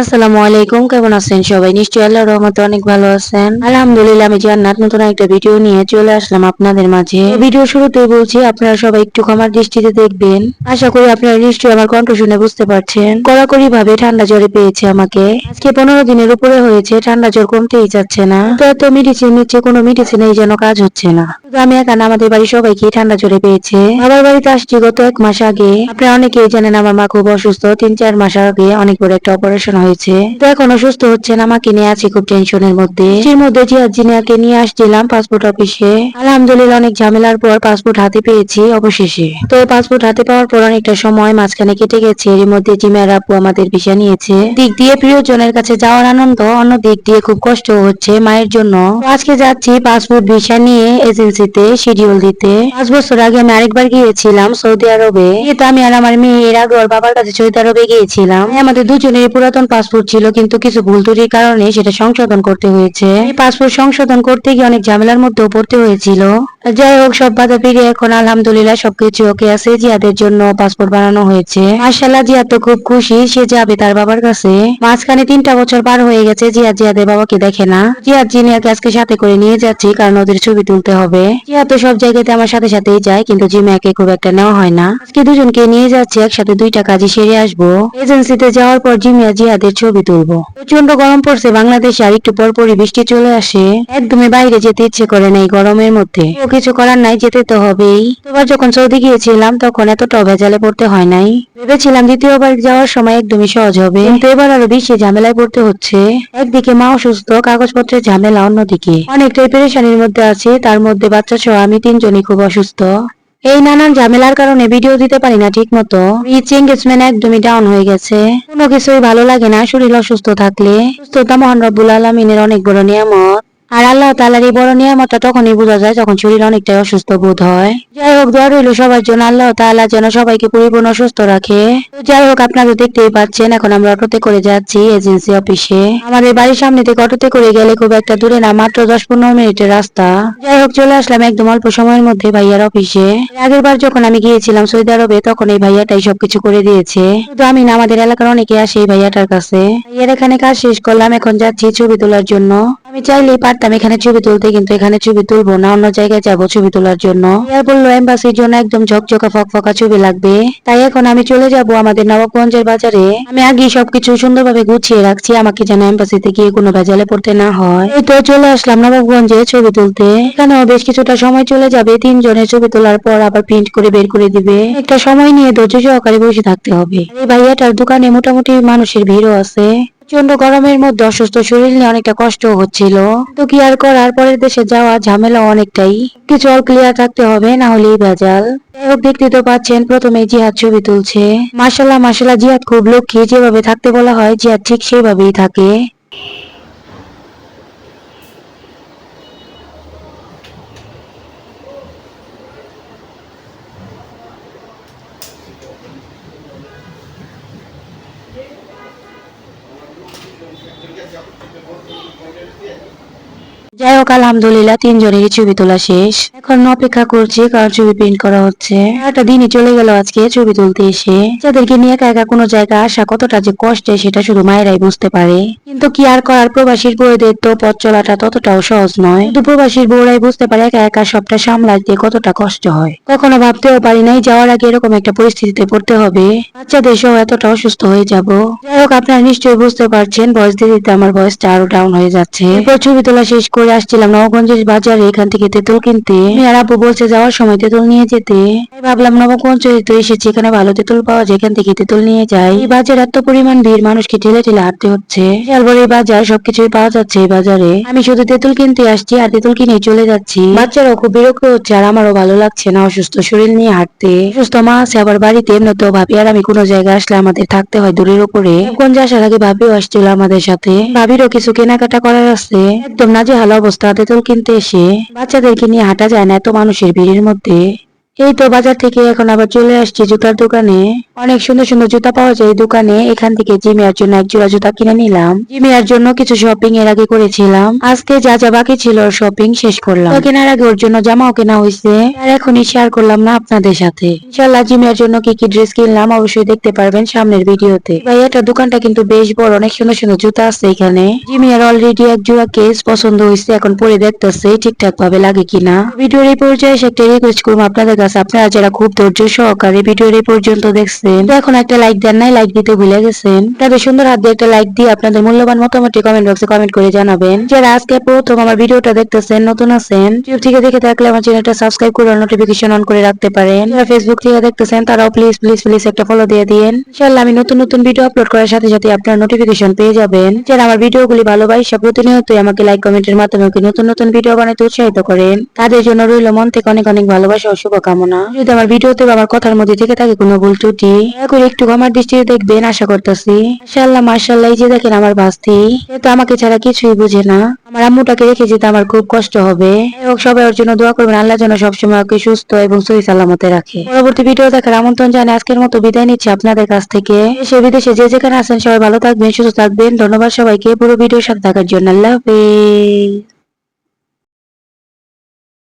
আসসালামু আলাইকুম, কেমন আছেন সবাই? নিশ্চয়ই আল্লাহর রহমতে অনেক ভালো আছেন। আলহামদুলিল্লাহ, আমি জান্নাত নতুন একটা ভিডিও নিয়ে চলে আসলাম আপনাদের মাঝে। ভিডিও শুরুতেই বলছি, আপনারা সবাই একটু ক্ষমার দৃষ্টিতে দেখবেন। আশা করি আপনারা নিশ্চয়ই আমার কণ্ঠ শুনে বুঝতে পারছেন। কড়াকড়ি ভাবে ঠান্ডা জ্বরে পেয়েছে আমাকে। আজকে 15 দিনের উপরে হয়েছে, ঠান্ডা জ্বর কমতেই যাচ্ছে না। তো এত মেডিসিন নিচ্ছে, কোনো মেডিসিনেই যেন কাজ হচ্ছে না। আমি একা না, আমাদের বাড়ির সবাইকে ঠান্ডা জ্বরে পেয়েছে। বাবার বাড়িতে আসছি গত 1 মাস আগে। আপনারা অনেকেই জানেন আমার মা খুব অসুস্থ। 3-4 মাস আগে অনেক বড় একটা অপারেশন হয়েছে। তো এখন অসুস্থ হচ্ছে না, আমাকে নিয়ে আছি খুব টেনশনের মধ্যে। এর মধ্যে জিয়াদ জিনিয়াকে নিয়ে আসছিলাম পাসপোর্ট অফিসে। আলহামদুলিল্লাহ, অনেক ঝামেলার পর পাসপোর্ট হাতে পেয়েছি অবশেষে। তো পাসপোর্ট হাতে পাওয়ার পর অনেকটা সময় মাঝখানে কেটে গেছে। এর মধ্যে জিমিয়ার আপু আমাদের ভিসা নিয়েছে। দিক দিয়ে প্রিয়জনের কাছে যাওয়ার আনন্দ, অন্য দিক দিয়ে খুব কষ্ট হচ্ছে মায়ের জন্য। তো আজকে যাচ্ছি পাসপোর্ট ভিসা নিয়ে এজেন্সিতে শিডিউল দিতে। 5 বছর আগে আমি আরেকবার গিয়েছিলাম সৌদি আরবে। তো আমি আর আমার মেয়ে এর আগে ওর বাবার কাছে সৌদি আরবে গিয়েছিলাম। আমাদের দুজনের পুরাতন পাসপোর্ট ছিল, কিন্তু কিছু ভুল ত্রুটির কারণে সেটা সংশোধন করতে হয়েছে। এই পাসপোর্ট সংশোধন করতে গিয়ে অনেক ঝামেলার মধ্যেও পড়তে হয়েছিল। যাই হোক, সব বাধা পেরিয়ে এখন আলহামদুলিল্লাহ সবকিছু ওকে আছে। জিয়াদের জন্য পাসপোর্ট বানানো হয়েছে। মাশাআল্লাহ, জিয়াদ তো খুব খুশি, সে যাবে তার বাবার কাছে। মাঝখানে 3টা বছর পার হয়ে গেছে, জিয়াদ জিয়াদের বাবাকে দেখে না। জিয়াদ জিনিয়াকে আজকে সাথে করে নিয়ে যাচ্ছি, কারণ ওদের ছবি তুলতে হবে। জিয়াদ তো সব জায়গাতে আমার সাথে সাথেই যায়, কিন্তু জিমিয়াকে খুব একটা নেওয়া হয় না। আজকে দুজনকে নিয়ে যাচ্ছি, একসাথে 2টা কাজই সেরে আসবো। এজেন্সিতে যাওয়ার পর জিমিয়া জিয়াদের ছবি তুলবো। প্রচন্ড গরম পড়ছে বাংলাদেশে, আর একটু পর পরই বৃষ্টি চলে আসে। একদমই বাইরে যেতে ইচ্ছে করে না এই গরমের মধ্যে। ও কিছু করার নাই, যেতে তো হবেই। এবার যখন সৌদি গিয়েছিলাম তখন এতটাও ভেজালে পড়তে হয় নাই। ভেবেছিলাম দ্বিতীয়বার যাওয়ার সময় একদমই সহজ হবে, কিন্তু এবার আরো বেশি ঝামেলায় পড়তে হচ্ছে। একদিকে মা অসুস্থ, কাগজপত্রের ঝামেলা অন্যদিকে। অনেকটাই পেরেশানির মধ্যে আছি, তার মধ্যে বাচ্চা সহ আমি 3জনই খুব অসুস্থ। এই নানান ঝামেলার কারণে ভিডিও দিতে পারি না ঠিক মতো। রিচ এঙ্গেজমেন্ট একদমই ডাউন হয়ে গেছে। কোনো কিছুই ভালো লাগে না শরীর অসুস্থ থাকলে। সুস্থতা মহান রব্বুল আলামিনের অনেক বড় নিয়ামত। আর আল্লাহ তাআলার এই বড় নিয়ামতটা তখনই বোঝা যায় যখন শরীর অনেকটাই অসুস্থ বোধ হয়। যাই হোক, দোয়া রইল সবার জন্য, আল্লাহ তাআলা যেন সবাইকে পরিপূর্ণ সুস্থ রাখে। তো যাই হোক, আপনারা দেখতেই পাচ্ছেন এখন আমরা অটোতে করে যাচ্ছি এজেন্সি অফিসে। আমাদের বাড়ির সামনে থেকে অটোতে করে গেলে খুব একটা দূরে না, মাত্র 10-15 মিনিটের রাস্তা। যাই হোক, চলে আসলাম একদম অল্প সময়ের মধ্যে ভাইয়ার অফিসে। আগের বার যখন আমি গিয়েছিলাম সৌদি আরবে, তখন এই ভাইয়াটাই সবকিছু করে দিয়েছে। শুধু আমি না, আমাদের এলাকার অনেকে আসে এই ভাইয়াটার কাছে। ভাইয়ার এখানে কাজ শেষ করলাম, এখন যাচ্ছি ছবি তোলার জন্য। আমি চাইলেই পারতাম এখানে ছবি তুলতে, কিন্তু এখানে ছবি তুলবো না, অন্য জায়গায় যাবো ছবি তোলার জন্য। ভাইয়া বললো এম্বাসির জন্য একদম ঝকঝকা ফকফকা ছবি লাগবে। তাই এখন আমি চলে যাব আমাদের নবাবগঞ্জের বাজারে। আমি আগেই সবকিছু সুন্দরভাবে গুছিয়ে রাখছি, আমাকে যেন এম্বাসিতে গিয়ে কোনো ভেজালে পড়তে না হয়। এই তো চলে আসলাম নবাবগঞ্জে ছবি তুলতে। এখানেও বেশ কিছুটা সময় চলে যাবে। 3জনের ছবি তোলার পর আবার প্রিন্ট করে বের করে দিবে। একটা সময় নিয়ে ধৈর্য সহকারে বসে থাকতে হবে। এই ভাইয়াটার দোকানে মোটামুটি মানুষের ভিড়ও আছে। প্রচন্ড গরমের মধ্যে অসুস্থ শরীর নিয়ে অনেকটা কষ্ট হচ্ছিল। তো কি আর করার, পরের দেশে যাওয়া ঝামেলা অনেকটাই। কিছু অল ক্লিয়ার থাকতে হবে, না হলেই ভেজাল। যাই হোক, দেখতে তো পাচ্ছেন প্রথমে জিহাদ ছবি তুলছে। মাশাআল্লাহ মাশাআল্লাহ, জিহাদ খুব লক্ষ্মী, যেভাবে থাকতে বলা হয় জিহাদ ঠিক সেভাবেই থাকে। যাই হোক, আলহামদুলিল্লাহ 3জনেরই ছবি তোলা শেষ। এখন অপেক্ষা করছি, কারণ ছবি প্রিন্ট করা হচ্ছে। একটা দিনই চলে গেল আজকে ছবি তুলতে এসে। যাদেরকে নিয়ে একা একা কোনো জায়গায় আসা কতটা যে কষ্টে, সেটা শুধু মায়েরাই বুঝতে পারে। কিন্তু কি আর করার, প্রবাসীর বউদের তো পথ চলাটা ততটাও সহজ নয়। শুধু প্রবাসীর বউরাই বুঝতে পারে একা একা সবটা সামলাতে কতটা কষ্ট হয়। কখনো ভাবতেও পারি নাই যাওয়ার আগে এরকম একটা পরিস্থিতিতে পড়তে হবে, বাচ্চাদের সহ এতটা অসুস্থ হয়ে যাব। যাই হোক, আপনারা নিশ্চয়ই বুঝতে পারছেন ভয়েস দিতে দিতে আমার ভয়েসটা আরো ডাউন হয়ে যাচ্ছে। এরপর ছবি তোলা শেষ করে আসছিলাম নবগঞ্জের বাজারে, এখান থেকে তেঁতুল কিনতে। আর আপু বলছে যাওয়ার সময় তেঁতুল নিয়ে যেতে। তাই ভাবলাম নবগঞ্জে তো এসেছি, এখানে ভালো তেঁতুল পাওয়া যায়, এখান থেকে তেঁতুল নিয়ে যাই। এই বাজার এত পরিমাণ ভিড়, মানুষকে ঠেলে ঠেলে হাঁটতে হচ্ছে। বিশাল বড় এই বাজার, সবকিছুই পাওয়া যাচ্ছে এই বাজারে। আমি শুধু তেঁতুল কিনতে আসছি আর তেঁতুল কিনেই চলে যাচ্ছি। বাচ্চারাও খুব বিরক্ত হচ্ছে, আর আমারও ভালো লাগছে না অসুস্থ শরীর নিয়ে হাঁটতে। সুস্থ মা আছে আবার বাড়িতে, এমনি তো ভাবি আর আমি কোনো জায়গায় আসলে আমাদের থাকতে হয় দূরের উপরে। নবগঞ্জে আসার আগে ভাবিও আসছিল আমাদের সাথে। ভাবিরও কিছু কেনাকাটা করার আছে। একদম নাজেহাল অবস্থা তেঁতুল কিনতে এসে। বাচ্চাদেরকে নিয়ে হাঁটা যায় না এত মানুষের ভিড়ের মধ্যে। এই তো বাজার থেকে এখন আবার চলে আসছি জুতার দোকানে। অনেক সুন্দর সুন্দর জুতা পাওয়া যায় এই দোকানে। এখান থেকে জিমিয়ার জন্য এক জোড়া জুতা কিনে নিলাম। জিমিয়ার জন্য কিছু শপিং এর আগে করেছিলাম। আজকে যা যা বাকি ছিল ওর শপিং শেষ করলাম। তো কেনার আগে ওর জন্য জামাও কেনা হয়েছে, আর এখনই শেয়ার করলাম না আপনাদের সাথে। ইনশাল্লাহ জিমিয়ার জন্য কি কি ড্রেস কিনলাম অবশ্যই দেখতে পারবেন সামনের ভিডিওতে। ভাই এটা দোকানটা কিন্তু বেশ বড়, অনেক সুন্দর সুন্দর জুতা আছে এখানে। জিমিয়ার অলরেডি এক জোড়া কেস পছন্দ হয়েছে, এখন পরে দেখতেছে ঠিকঠাক ভাবে লাগে কিনা। ভিডিওর এই পর্যায়ে এসে একটা রিকোয়েস্ট করবো আপনাদের কাছে, আপনারা যারা খুব ধৈর্য সহকারে ভিডিওর এই পর্যন্ত দেখছেন, এখন একটা লাইক দেন নাই, লাইক দিতে ভুলে গেছেন। আপনাদের সুন্দর হাত দিয়ে একটা লাইক দিয়ে আপনাদের মূল্যবান মতামতটি কমেন্ট বক্সে কমেন্ট করে জানাবেন। যারা আজকে প্রথম আমার ভিডিওটা দেখতেছেন, নতুন আছেন, ইউটিউব থেকে দেখে থাকলে আমার চ্যানেলটা সাবস্ক্রাইব করে নোটিফিকেশন অন করে রাখতে পারেন। যারা ফেসবুক থেকে দেখতেছেন তারাও প্লিজ প্লিজ প্লিজ একটা ফলো দিয়ে দিন। ইনশাআল্লাহ আমি নতুন নতুন ভিডিও আপলোড করার সাথে সাথে আপনারা নোটিফিকেশন পেয়ে যাবেন। যারা আমার ভিডিওগুলি ভালোবাসে প্রতিনিয়তই আমাকে লাইক কমেন্টের মাধ্যমে নতুন নতুন ভিডিও বানাতে উৎসাহিত করেন, তাদের জন্য রইল মন থেকে অনেক অনেক ভালোবাসা ও শুভকামনা। যদি আমার ভিডিওতে বা আমার কথার মধ্যে থেকে থাকে কোনো ভুল ত্রুটি, দয়া করে একটু আমার দৃষ্টিতে দেখবেন আশা করতেছি। মাশাআল্লাহ মাশাআল্লাহ, এই যে দেখেন আমার ভাস্তি, সে তো আমাকে ছাড়া কিছুই বুঝে না। আমার আম্মুটাকে রেখে যেতে আমার খুব কষ্ট হবে। যাই হোক, সবাই ওর জন্য দোয়া করবেন, আল্লাহ যেন সবসময় ওকে সুস্থ এবং সহি সালামতে রাখে। পরবর্তী ভিডিও দেখার আমন্ত্রণ জানিয়ে আজকের মতো বিদায় নিচ্ছি আপনাদের কাছ থেকে। দেশে বিদেশে যে যেখানে আছেন সবাই ভালো থাকবেন, সুস্থ থাকবেন। ধন্যবাদ সবাইকে পুরো ভিডিওর সাথে থাকার জন্য। আল্লাহ হাফেজ।